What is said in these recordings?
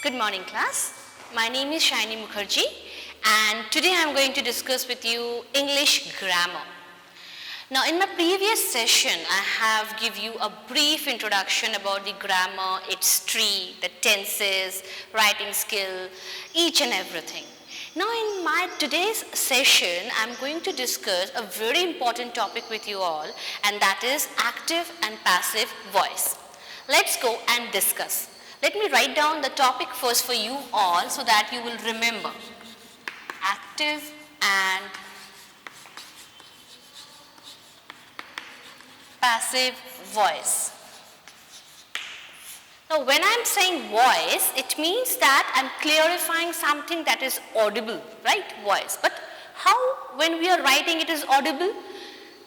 Good morning, class. My name is Shaini Mukherjee, and today I am going to discuss with you English grammar. Now, in my previous session, I have give you a brief introduction about the grammar, its tree, the tenses, writing skill, each and everything. Now, in my today's session, I am going to discuss a very important topic with you all, and that is active and passive voice. Let's go and discuss. Let me write down the topic first for you all so that you will remember. Active and passive voice. Now, when I am saying voice, it means that I am clarifying something that is audible, right? Voice. But how when we are writing it is audible?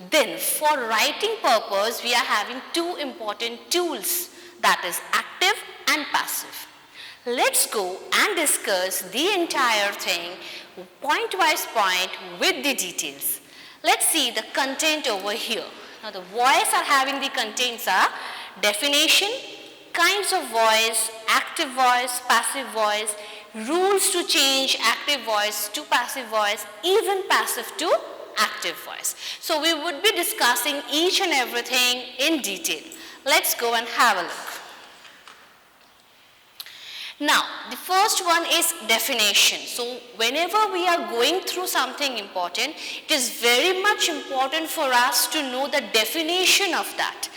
Then for writing purpose, we are having two important tools, that is active and passive. Let's go and discuss the entire thing point by point with the details. Let's see the content over here. Now the voice are having the contents are definition, kinds of voice, active voice, passive voice, rules to change active voice to passive voice, even passive to active voice. So we would be discussing each and everything in detail. Let's go and have a look. Now, the first one is definition. So, whenever we are going through something important, it is very much important for us to know the definition of that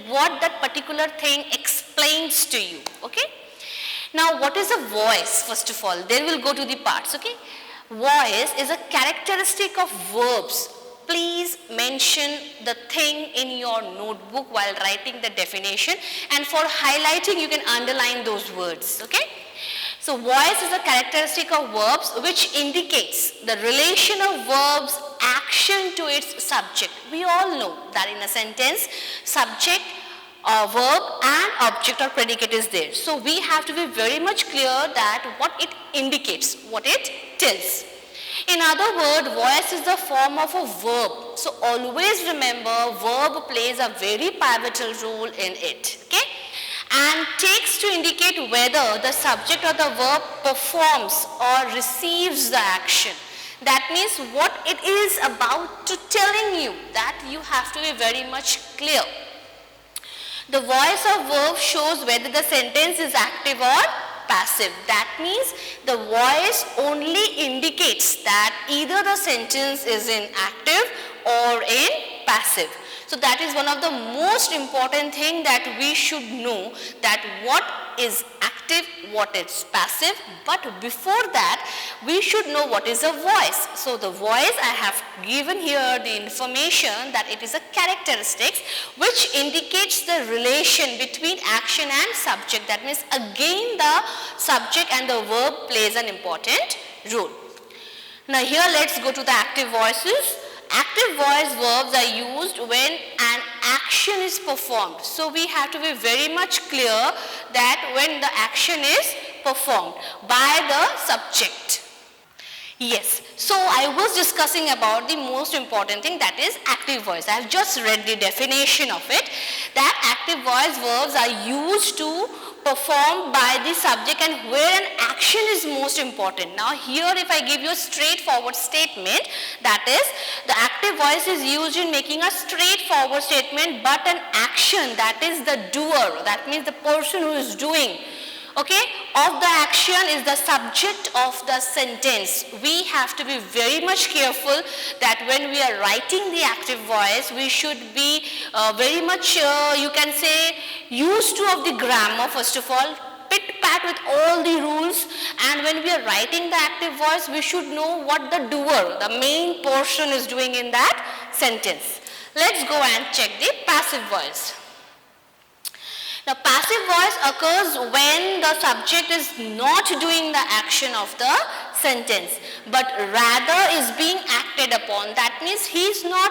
what that particular thing explains to you, okay? Now, what is a voice, first of all? Then we'll go to the parts, okay? Voice is a characteristic of verbs. Please mention the thing in your notebook while writing the definition, and for highlighting you can underline those words, okay? So voice is a characteristic of verbs which indicates the relation of verbs action to its subject. We all know that in a sentence subject, verb and object or predicate is there. So we have to be very much clear that what it indicates, what it tells. In other words, voice is the form of a verb. So always remember, verb plays a very pivotal role in it. Okay? And takes to indicate whether the subject or the verb performs or receives the action. That means what it is about to telling you, that you have to be very much clear. The voice of verb shows whether the sentence is active or passive. That means the voice only indicates that either the sentence is in active or in passive. So that is one of the most important thing that we should know, that what is active, what is passive. But before that, we should know what is a voice. So the voice, I have given here the information that it is a characteristic which indicates the relation between action and subject. That means again the subject and the verb plays an important role. Now here let's go to the active voices. Active voice verbs are used when an action is performed. So we have to be very much clear that when the action is performed by the subject. Yes, so I was discussing about the most important thing, that is active voice. I have just read the definition of it, that active voice verbs are used to perform by the subject and where an action is most important. Now here if I give you a straightforward statement, that is the active voice is used in making a straightforward statement, but an action, that is the doer, that means the person who is doing, okay, of the action is the subject of the sentence. We have to be very much careful that when we are writing the active voice, we should be very much, you can say, used to of the grammar first of all, pit-pat with all the rules, and when we are writing the active voice, we should know what the doer, the main portion is doing in that sentence. Let's go and check the passive voice. Now passive voice occurs when the subject is not doing the action of the sentence, but rather is being acted upon. That means he is not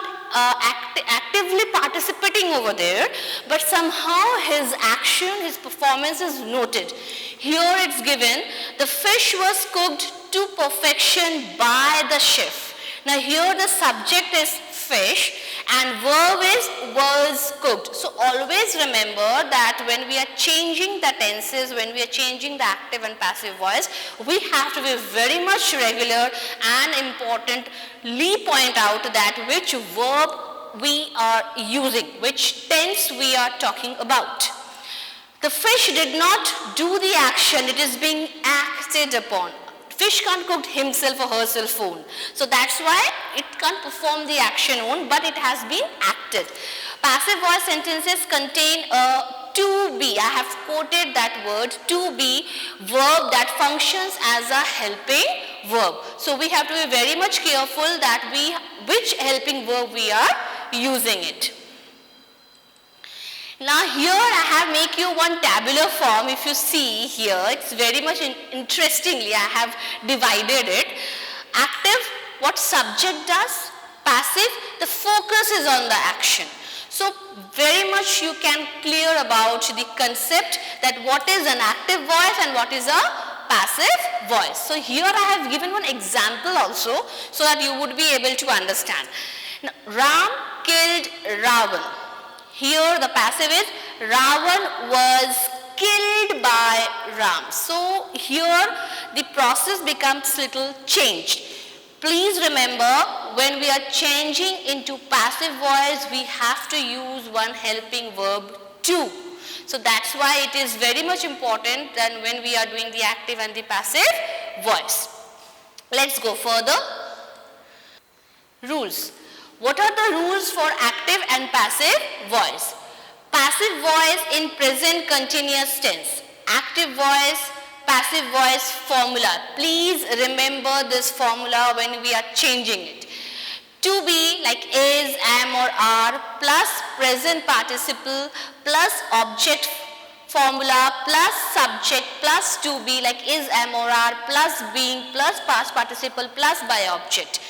actively participating over there, but somehow his action, his performance is noted. Here it's given, the fish was cooked to perfection by the chef. Now here the subject is fish and verb is was cooked. cooked. So always remember that when we are changing the tenses, when we are changing the active and passive voice, we have to be very much regular and importantly point out that which verb we are using, which tense we are talking about. The fish did not do the action, it is being acted upon. Fish can't cook himself or herself own. So that's why it can't perform the action own, but it has been acted. Passive voice sentences contain a to be. I have quoted that word, to be, verb that functions as a helping verb. So we have to be very much careful that which helping verb we are using it. Now here I have make you one tabular form. If you see here, it's very much interestingly I have divided it. Active, what subject does? Passive, the focus is on the action. So very much you can clear about the concept that what is an active voice and what is a passive voice. So here I have given one example also so that you would be able to understand. Now, Ram killed Ravan. Here the passive is Ravan was killed by Ram. So here the process becomes little changed. Please remember, when we are changing into passive voice, we have to use one helping verb to. So that's why it is very much important than when we are doing the active and the passive voice. Let's go further. Rules. What are the rules for active and passive voice? Passive voice in present continuous tense. Active voice, passive voice formula. Please remember this formula when we are changing it. To be like is, am or are plus present participle plus object formula plus subject plus to be like is, am or are plus being plus past participle plus by object.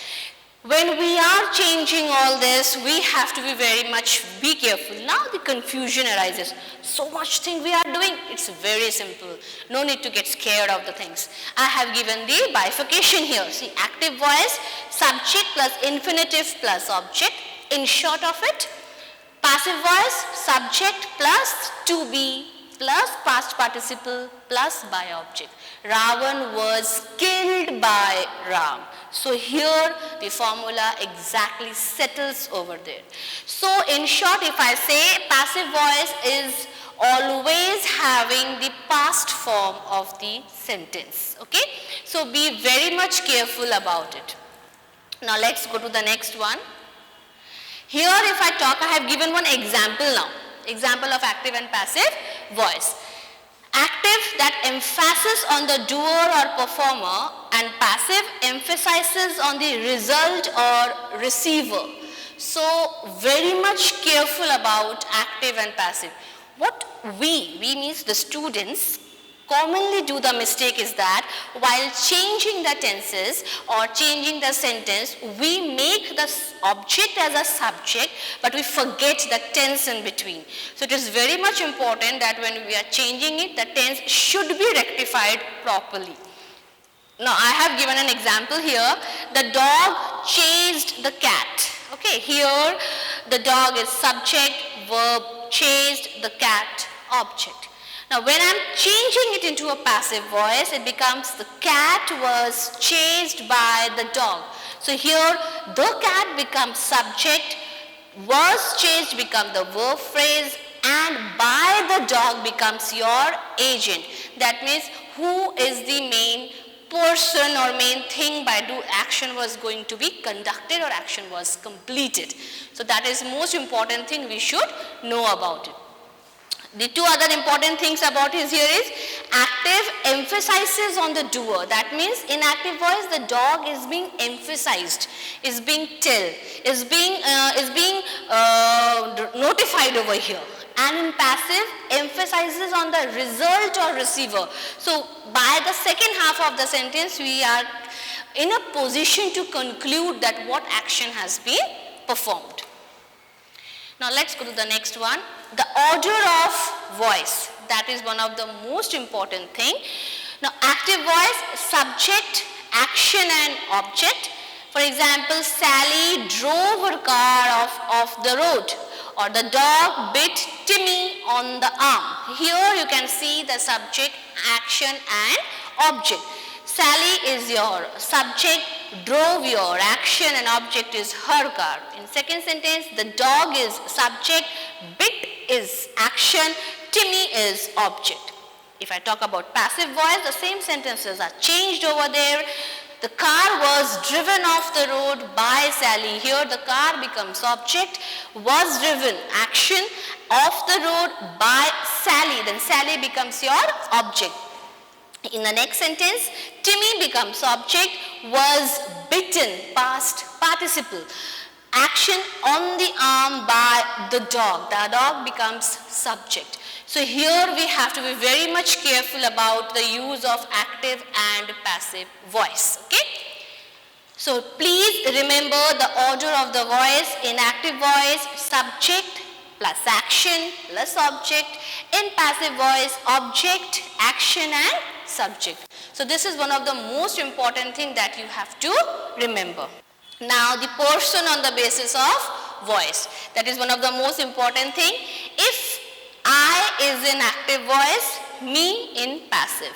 When we are changing all this, we have to be very much be careful. Now the confusion arises. So much thing we are doing, it's very simple. No need to get scared of the things. I have given the bifurcation here. See, active voice, subject plus infinitive plus object. In short of it, passive voice, subject plus to be plus past participle plus by object. Ravan was killed by Ram. So here the formula exactly settles over there. So in short, if I say passive voice is always having the past form of the sentence. Okay. So be very much careful about it. Now let's go to the next one. Here if I talk, I have given one example now. Example of active and passive voice. Active, that emphasis on the doer or performer, and passive emphasizes on the result or receiver. So very much careful about active and passive. What we means the students commonly do the mistake is that while changing the tenses or changing the sentence, we make the object as a subject, but we forget the tense in between. So it is very much important that when we are changing it, the tense should be rectified properly. Now I have given an example here. The dog chased the cat. Okay, here the dog is subject, verb, chased, the cat, object. Now when I am changing it into a passive voice, it becomes the cat was chased by the dog. So here the cat becomes subject, was chased become the verb phrase, and by the dog becomes your agent. That means who is the main person or main thing by action was going to be conducted or action was completed. So that is most important thing we should know about it. The two other important things about is here is active emphasizes on the doer. That means in active voice the dog is being emphasized, is being told, is being notified over here. And in passive emphasizes on the result or receiver. So by the second half of the sentence we are in a position to conclude that what action has been performed. Now let's go to the next one. The order of voice, that is one of the most important thing. Now active voice, subject, action and object. For example, Sally drove her car off the road. or the dog bit Timmy on the arm. Here you can see the subject, action and object. Sally is your subject, drove your action and object is her car. In second sentence, the dog is subject, bit is action, Timmy is object. If I talk about passive voice, the same sentences are changed over there. The car was driven off the road by Sally. Here the car becomes object, was driven, action, off the road by Sally. Then Sally becomes your object. In the next sentence, Timmy becomes object, was bitten, past participle. Action on the arm by the dog. The dog becomes subject. So here we have to be very much careful about the use of active and passive voice. Okay? So please remember the order of the voice. In active voice, subject plus action plus object. In passive voice, object, action and subject. So this is one of the most important thing that you have to remember. Now the person on the basis of voice. That is one of the most important thing. If I is in active voice, me in passive.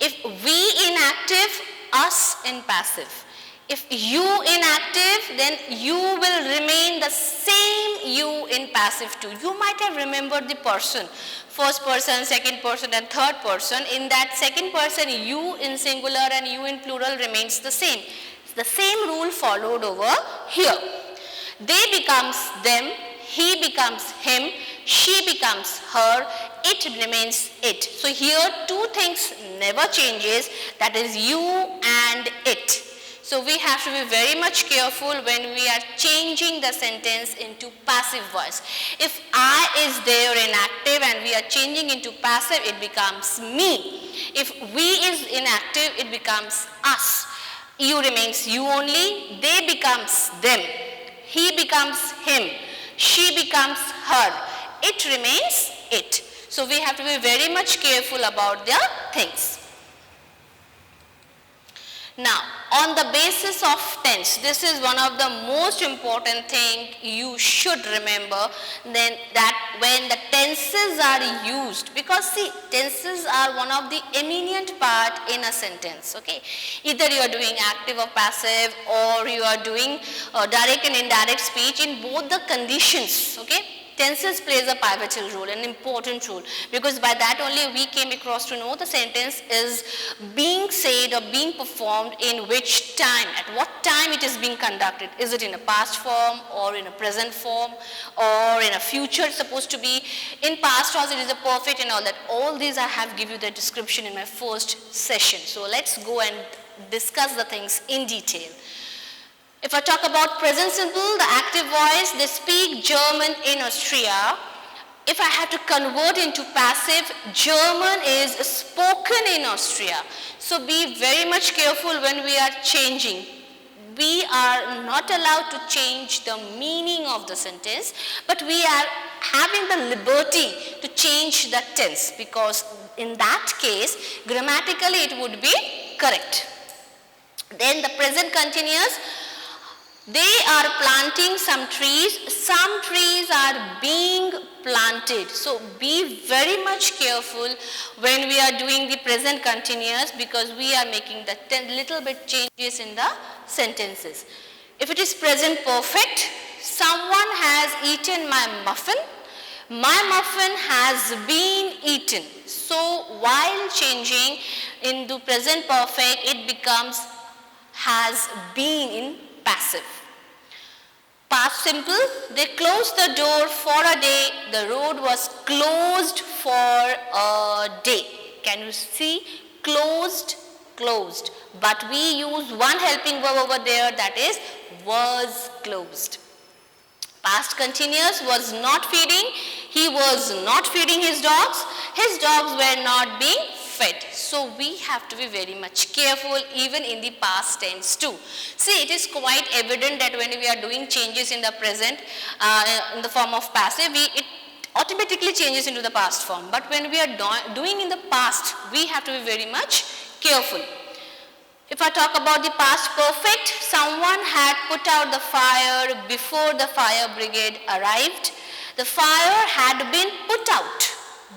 If we in active, us in passive. If you in active, then you will remain the same you in passive too. You might have remembered the person. First person, second person and third person. In that second person, you in singular and you in plural remains the same. The same rule followed over here. They becomes them, he becomes him, she becomes her, it remains it. So here two things never changes, that is you and it. So we have to be very much careful when we are changing the sentence into passive voice. If I is there in active and we are changing into passive, it becomes me. If we is inactive, it becomes us. You remains you only, they becomes them, he becomes him, she becomes her, it remains it. So we have to be very much careful about the things. Now, on the basis of tense, this is one of the most important thing you should remember, then that when the tenses are used, because see, tenses are one of the eminent part in a sentence, okay. Either you are doing active or passive, or you are doing direct and indirect speech. In both the conditions, okay, tenses plays a pivotal role, an important role, because by that only we came across to know the sentence is being said or being performed in which time, at what time it is being conducted. Is it in a past form or in a present form or in a future supposed to be. In past also it is a perfect and all that. All these I have given you the description in my first session. So let's go and discuss the things in detail. If I talk about present simple, the active voice, they speak German in Austria. If I have to convert into passive, German is spoken in Austria. So be very much careful when we are changing. We are not allowed to change the meaning of the sentence, but we are having the liberty to change the tense, because in that case, grammatically it would be correct. Then the present continuous. They are planting some trees are being planted. So be very much careful when we are doing the present continuous, because we are making the little bit changes in the sentences. If it is present perfect, someone has eaten my muffin has been eaten. So while changing into present perfect, it becomes has been in passive. Past simple, they closed the door for a day, the road was closed for a day. Can you see? Closed, closed. But we use one helping verb over there, that is was closed. Past continuous, was not feeding, he was not feeding his dogs were not being fed. So we have to be very much careful even in the past tense too. See, it is quite evident that when we are doing changes in the present in the form of passive, it automatically changes into the past form. But when we are doing in the past, we have to be very much careful. If I talk about the past perfect, someone had put out the fire before the fire brigade arrived. The fire had been put out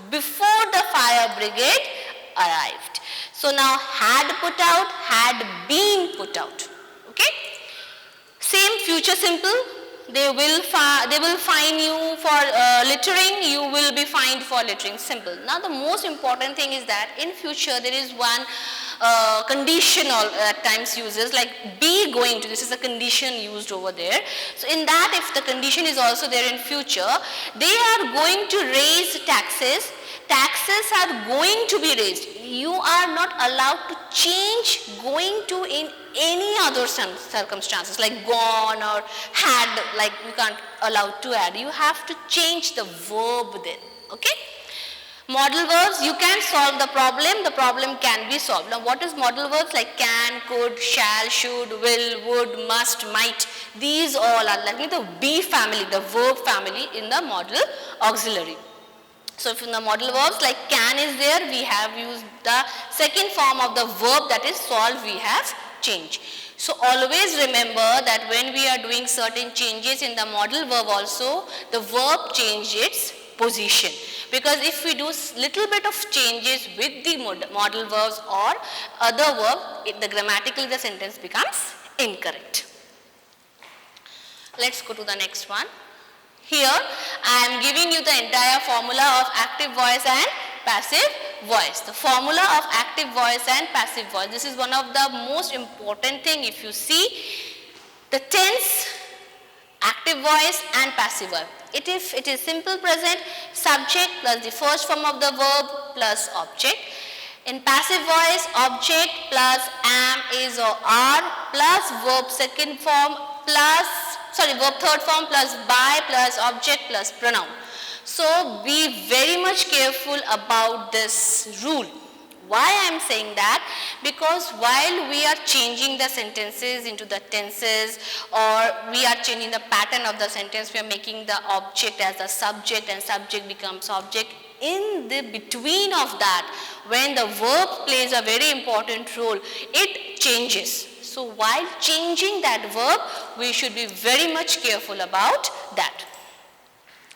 before the fire brigade arrived. So now had put out, had been put out. Okay? Same future simple. They will fine you for littering, you will be fined for littering. Simple. Now the most important thing is that in future there is one conditional at times uses, like be going to, this is a condition used over there. So in that, if the condition is also there in future, they are going to raise taxes. Taxes are going to be raised. You are not allowed to change going to in any other circumstances, like gone or had, like you can't allow to add. You have to change the verb there. Okay? Modal verbs, you can solve the problem can be solved. Now what is modal verbs? Like can, could, shall, should, will, would, must, might. These all are like the be family, the verb family in the modal auxiliary. So if in the modal verbs like can is there, we have used the second form of the verb, that is solve, we have changed. So always remember that when we are doing certain changes in the modal verb also, the verb changes its position. Because if we do little bit of changes with the modal verbs or other verb, the grammatically the sentence becomes incorrect. Let's go to the next one. Here I am giving you the entire formula of active voice and passive voice. The formula of active voice and passive voice. This is one of the most important thing. If you see the tense, active voice and passive voice. If it is simple present, subject plus the first form of the verb plus object. In passive voice, object plus am, is or are plus verb second form plus, verb third form plus by plus object plus pronoun. So be very much careful about this rule. Why I am saying that? Because while we are changing the sentences into the tenses, or we are changing the pattern of the sentence, we are making the object as a subject and subject becomes object. In the between of that, when the verb plays a very important role, it changes. So while changing that verb, we should be very much careful about that.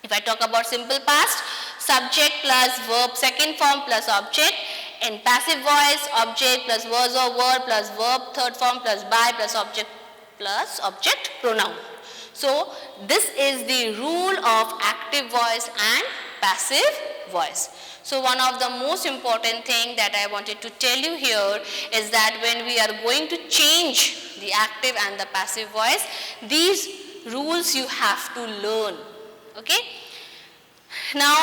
If I talk about simple past, subject plus verb second form plus object. In passive voice, object plus was or were plus verb third form plus by plus object pronoun. So this is the rule of active voice and passive voice. So one of the most important thing that I wanted to tell you here is that when we are going to change the active and the passive voice, these rules you have to learn. Okay? Now,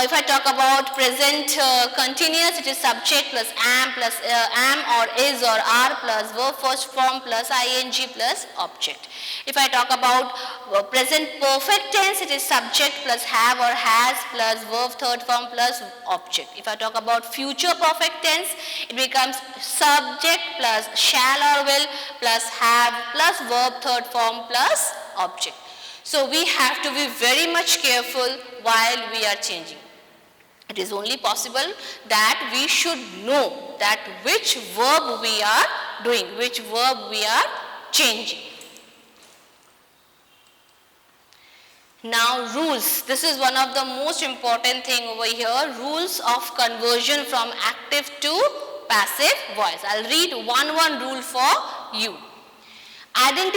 if I talk about present continuous, it is subject plus am or is or are plus verb first form plus ing plus object. If I talk about present perfect tense, it is subject plus have or has plus verb third form plus object. If I talk about future perfect tense, it becomes subject plus shall or will plus have plus verb third form plus object. So we have to be very much careful while we are changing. It is only possible that we should know that which verb we are doing, which verb we are changing. Now rules. This is one of the most important thing over here. Rules of conversion from active to passive voice. I'll read one rule for you.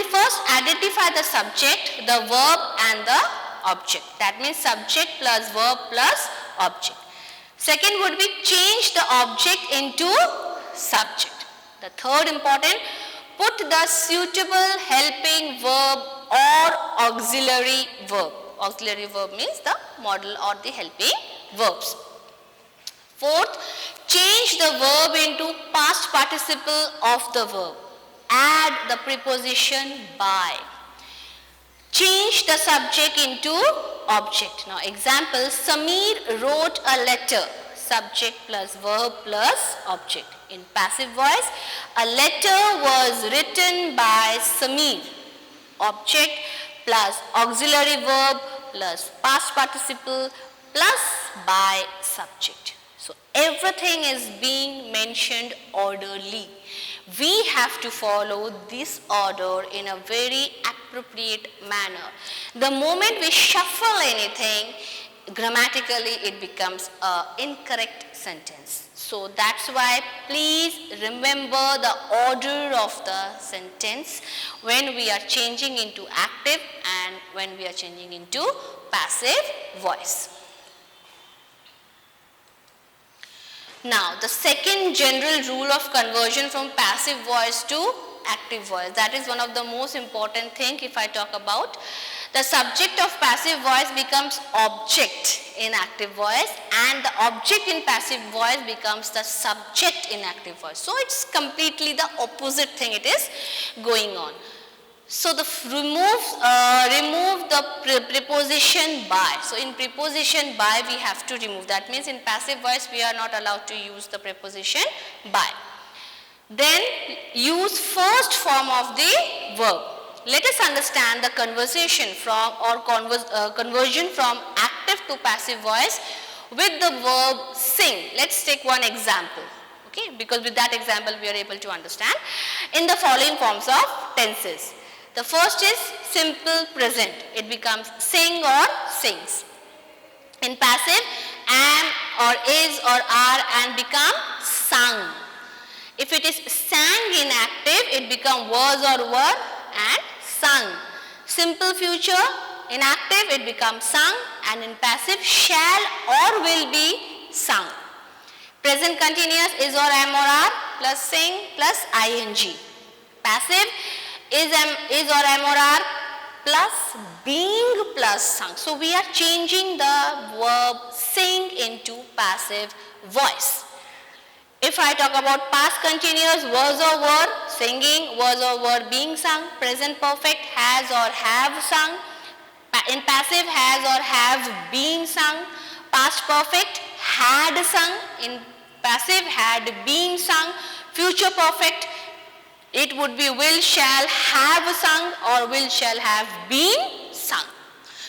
First, identify the subject, the verb and the object. That means subject plus verb plus object. Second would be change the object into subject. The third important, put the suitable helping verb or auxiliary verb. Auxiliary verb means the model or the helping verbs. Fourth, change the verb into past participle of the verb. Add the preposition by. Change the subject into object. Now example, Sameer wrote a letter. Subject plus verb plus object. In passive voice, a letter was written by Sameer. Object plus auxiliary verb plus past participle plus by subject. So everything is being mentioned orderly. We have to follow this order in a very appropriate manner. The moment we shuffle anything, grammatically it becomes an incorrect sentence. So that's why please remember the order of the sentence when we are changing into active and when we are changing into passive voice. Now, the second general rule of conversion from passive voice to active voice, that is one of the most important thing if I talk about. The subject of passive voice becomes object in active voice and the object in passive voice becomes the subject in active voice. So, it's completely the opposite thing it is going on. So, remove the preposition by. So, in preposition by we have to remove. That means in passive voice we are not allowed to use the preposition by. Then use first form of the verb. Let us understand the conversion from active to passive voice with the verb sing. Let's take one example. Okay, because with that example we are able to understand in the following forms of tenses. The first is simple present. It becomes sing or sings. In passive, am or is or are and become sung. If it is sang in active, it becomes was or were and sung. Simple future, in active it becomes sung and in passive shall or will be sung. Present continuous is or am or are plus sing plus ing. Passive is or am or are plus being plus sung. So we are changing the verb sing into passive voice. If I talk about past continuous, was or were singing, was or were being sung. Present perfect has or have sung. In passive has or have been sung. Past perfect had sung. In passive had been sung. Future perfect, it would be will shall have sung or will shall have been sung.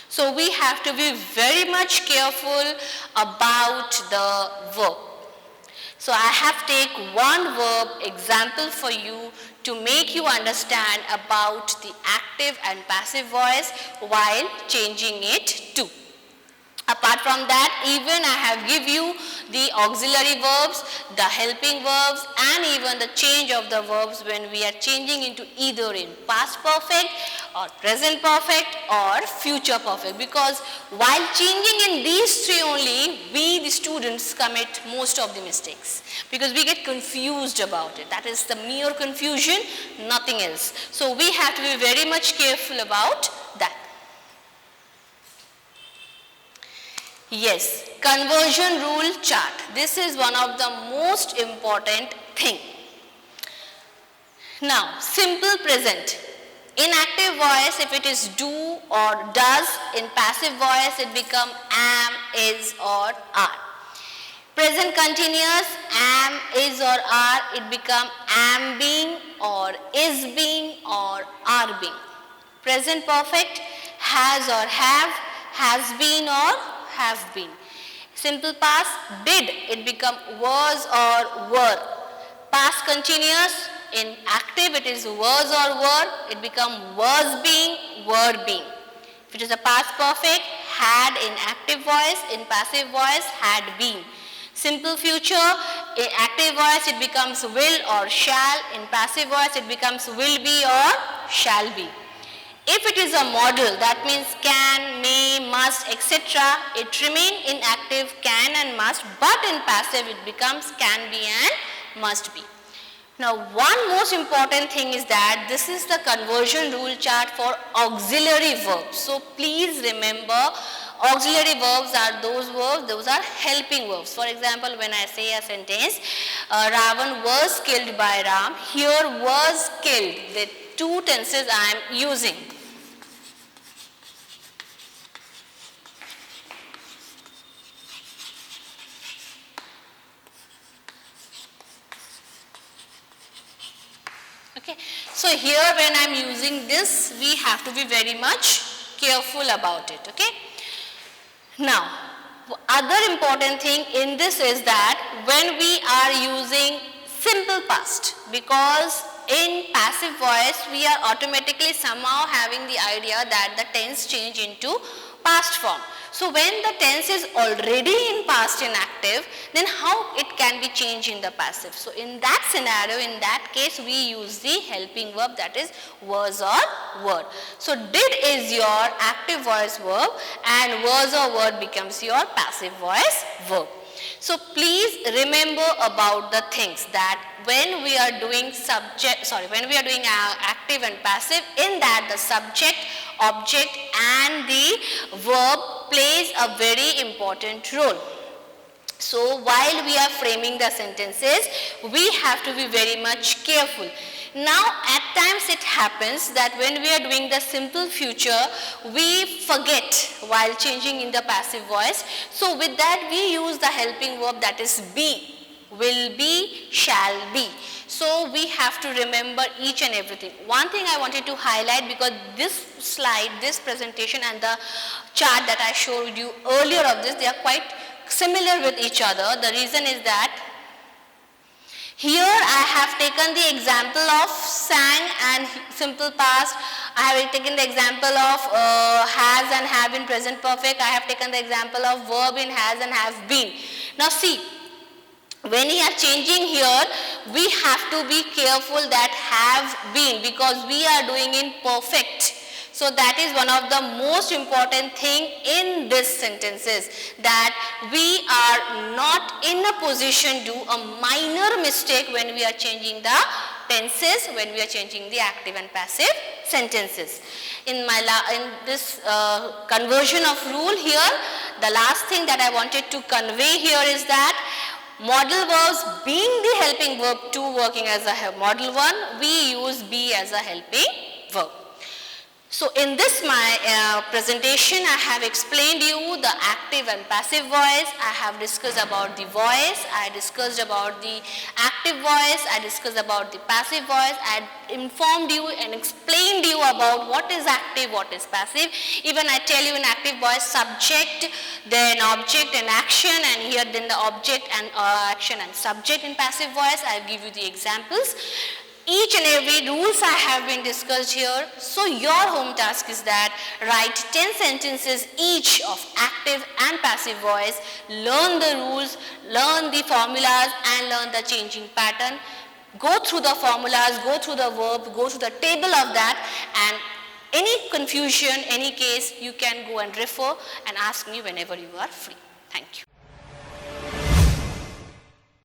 So we have to be very much careful about the verb. So I have take one verb example for you to make you understand about the active and passive voice while changing it to. Apart from that, even I have give you the auxiliary verbs, the helping verbs and even the change of the verbs when we are changing into either in past perfect or present perfect or future perfect, because while changing in these three only, we the students commit most of the mistakes because we get confused about it. That is the mere confusion, nothing else. So we have to be very much careful about that. Yes, conversion rule chart. This is one of the most important thing. Now, simple present. In active voice, if it is do or does, in passive voice, it become am, is or are. Present continuous, am, is or are, it become am being or is being or are being. Present perfect, has or have, has been or have been. Simple past, did, it become was or were. Past continuous, in active it is was or were, it become was being, were being. If it is a past perfect, had in active voice, in passive voice, had been. Simple future, in active voice it becomes will or shall, in passive voice it becomes will be or shall be. If it is a model, that means can, may, must, etc., it remain in active can and must, but in passive it becomes can be and must be. Now, one most important thing is that this is the conversion rule chart for auxiliary verbs. So, please remember, auxiliary verbs are those are helping verbs. For example, when I say a sentence, Ravan was killed by Ram, here was killed, the two tenses I am using. Okay. So here when I am using this, we have to be very much careful about it. Okay. Now, other important thing in this is that when we are using simple past, because in passive voice, we are automatically somehow having the idea that the tense change into past form. So when the tense is already in past inactive, then how it can be changed in the passive? So in that scenario, in that case, we use the helping verb, that is was or were. So did is your active voice verb and was or were becomes your passive voice verb. So please remember about the things that when we are doing active and passive, in that the subject, object and the verb plays a very important role. So while we are framing the sentences, we have to be very much careful. Now at times it happens that when we are doing the simple future, we forget while changing in the passive voice. So with that we use the helping verb, that is be, will be, shall be. So we have to remember each and everything. One thing I wanted to highlight, because this slide, this presentation and the chart that I showed you earlier of this, they are quite similar with each other. The reason is that here I have taken the example of sang and simple past. I have taken the example of has and have in present perfect. I have taken the example of verb in has and have been. Now see, when we are changing here, we have to be careful that have been, because we are doing in perfect. So that is one of the most important thing in this sentences, that we are not in a position to do a minor mistake when we are changing the tenses, when we are changing the active and passive sentences. In this conversion of rule here, the last thing that I wanted to convey here is that modal verbs being the helping verb 2 working as a modal 1, we use be as a helping verb. So in this my presentation, I have explained you the active and passive voice. I have discussed about the voice. I discussed about the active voice. I discussed about the passive voice. I informed you and explained you about what is active, what is passive. Even I tell you in active voice, subject, then object and action, and here then the object and action and subject. In passive voice, I give you the examples. Each and every rules I have been discussed here. So your home task is that write 10 sentences each of active and passive voice, learn the rules, learn the formulas and learn the changing pattern. Go through the formulas, go through the verb, go through the table of that, and any confusion, any case, you can go and refer and ask me whenever you are free. Thank you.